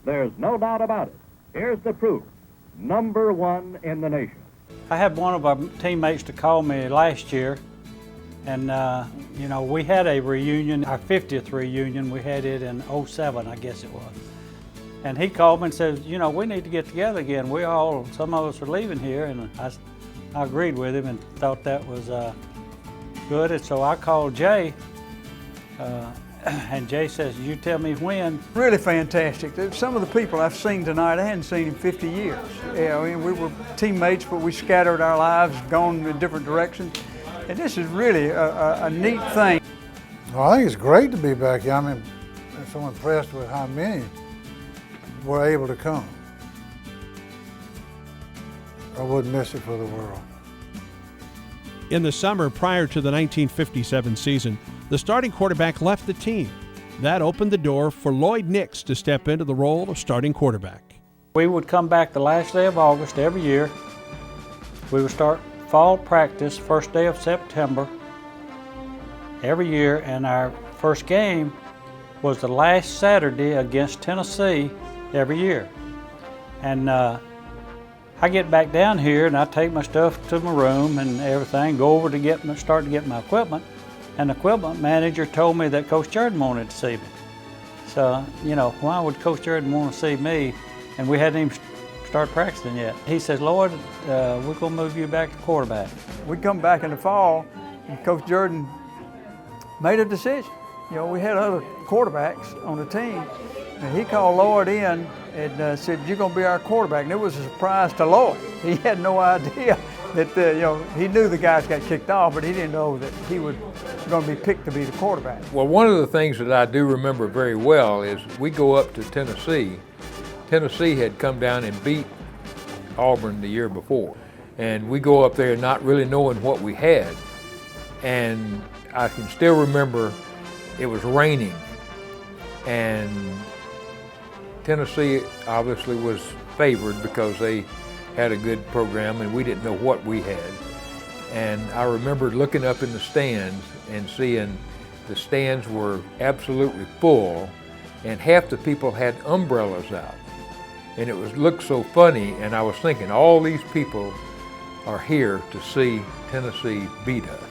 There's no doubt about it. Here's the proof. Number one in the nation. I had one of our teammates to call me last year, and you know, we had a reunion, our 50th reunion. We had it in '07, I guess it was. And he called me and said, you know, we need to get together again. Some of us are leaving here, and I agreed with him and thought that was good. And so I called Jay, and Jay says, you tell me when. Really fantastic. Some of the people I've seen tonight, I hadn't seen in 50 years. Yeah, I mean, we were teammates, but we scattered our lives, gone in different directions. And this is really a neat thing. Well, I think it's great to be back here. I mean, I'm so impressed with how many were able to come. I wouldn't miss it for the world. In the summer prior to the 1957 season, the starting quarterback left the team. That opened the door for Lloyd Nix to step into the role of starting quarterback. We would come back the last day of August every year. We would start fall practice first day of September every year, and our first game was the last Saturday against Tennessee every year. And I get back down here and I take my stuff to my room and everything, go over to start to get my equipment, and the equipment manager told me that Coach Jordan wanted to see me. So, you know, why would Coach Jordan want to see me? And we hadn't even started practicing yet. He says, Lloyd, we're gonna move you back to quarterback. We come back in the fall and Coach Jordan made a decision. You know, we had other quarterbacks on the team, and he called Lloyd in and said, you're going to be our quarterback. And it was a surprise to Lloyd. He had no idea that, you know, he knew the guys got kicked off, but he didn't know that he was going to be picked to be the quarterback. Well, one of the things that I do remember very well is we go up to Tennessee. Tennessee had come down and beat Auburn the year before. And we go up there not really knowing what we had. And I can still remember it was raining, and Tennessee obviously was favored because they had a good program and we didn't know what we had. And I remember looking up in the stands and seeing the stands were absolutely full, and half the people had umbrellas out. And it looked so funny, and I was thinking, all these people are here to see Tennessee beat us.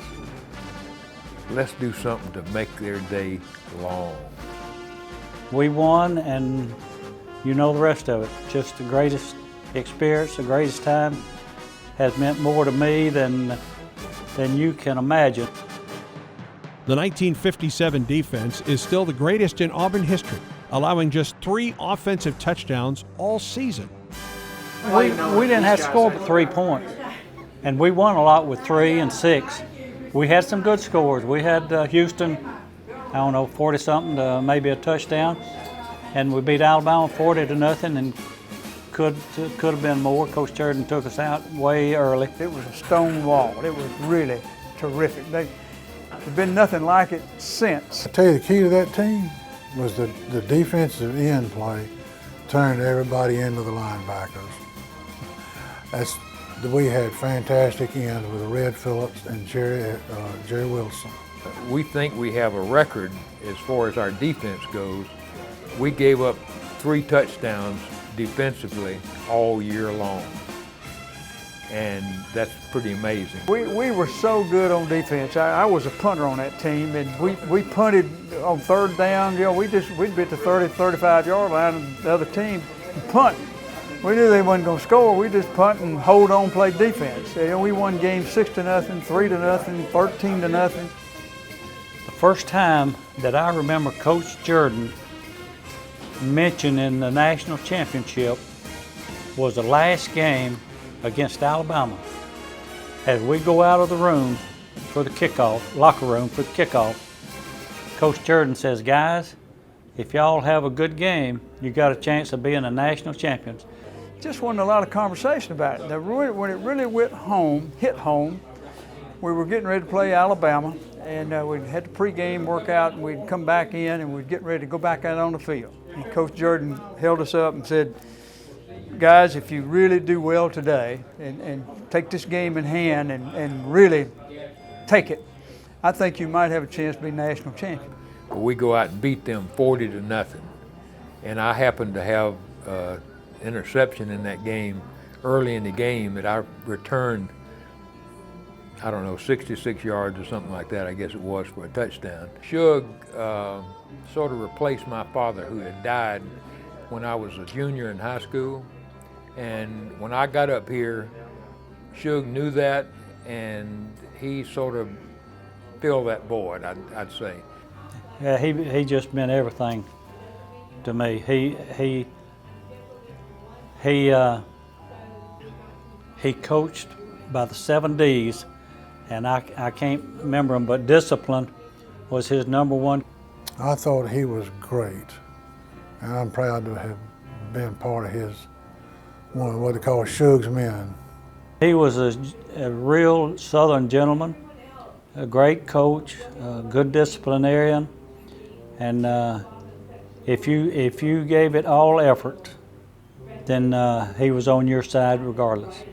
Let's do something to make their day long. We won, and you know the rest of it. Just the greatest experience, the greatest time. Has meant more to me than you can imagine. The 1957 defense is still the greatest in Auburn history, allowing just 3 offensive touchdowns all season. We didn't have to score but 3 points, and we won a lot with 3 and 6. We had some good scores. We had Houston, I don't know, 40-something to maybe a touchdown, and we beat Alabama 40-0, and could have been more. Coach Jordan took us out way early. It was a stone wall. It was really terrific. There's been nothing like it since. I tell you, the key to that team was the defensive end play turned everybody into the linebackers. We had fantastic ends with Red Phillips and Jerry Wilson. We think we have a record as far as our defense goes. We gave up 3 touchdowns defensively all year long, and that's pretty amazing. We were so good on defense. I was a punter on that team, and we punted on 3rd down. You know, we'd be at the 30, 35-yard line of the other team and punt. We knew they wasn't going to score. We just punt and hold on, play defense. You know, we won games 6-0, 3-0, 13-0. The first time that I remember Coach Jordan mentioning the national championship was the last game against Alabama. As we go out of the room for the kickoff, locker room for the kickoff, Coach Jordan says, guys, if y'all have a good game, you got a chance of being the national champions. Just wasn't a lot of conversation about it. Now, when it really hit home, we were getting ready to play Alabama, and we had the pregame workout, and we'd come back in, and we'd get ready to go back out on the field. And Coach Jordan held us up and said, guys, if you really do well today and take this game in hand and really take it, I think you might have a chance to be national champion. We go out and beat them 40-0. and I happened to have interception in that game early in the game that I returned, I don't know, 66 yards or something like that, I guess it was, for a touchdown. Shug sort of replaced my father, who had died when I was a junior in high school. And when I got up here, Shug knew that, and he sort of filled that void, I'd say. Yeah, he just meant everything to me. He coached by the 7 Ds, and I can't remember them, but discipline was his number one. I thought he was great, and I'm proud to have been part of his, one of what they call Shug's men. He was a real Southern gentleman, a great coach, a good disciplinarian, and if you gave it all effort, then he was on your side regardless.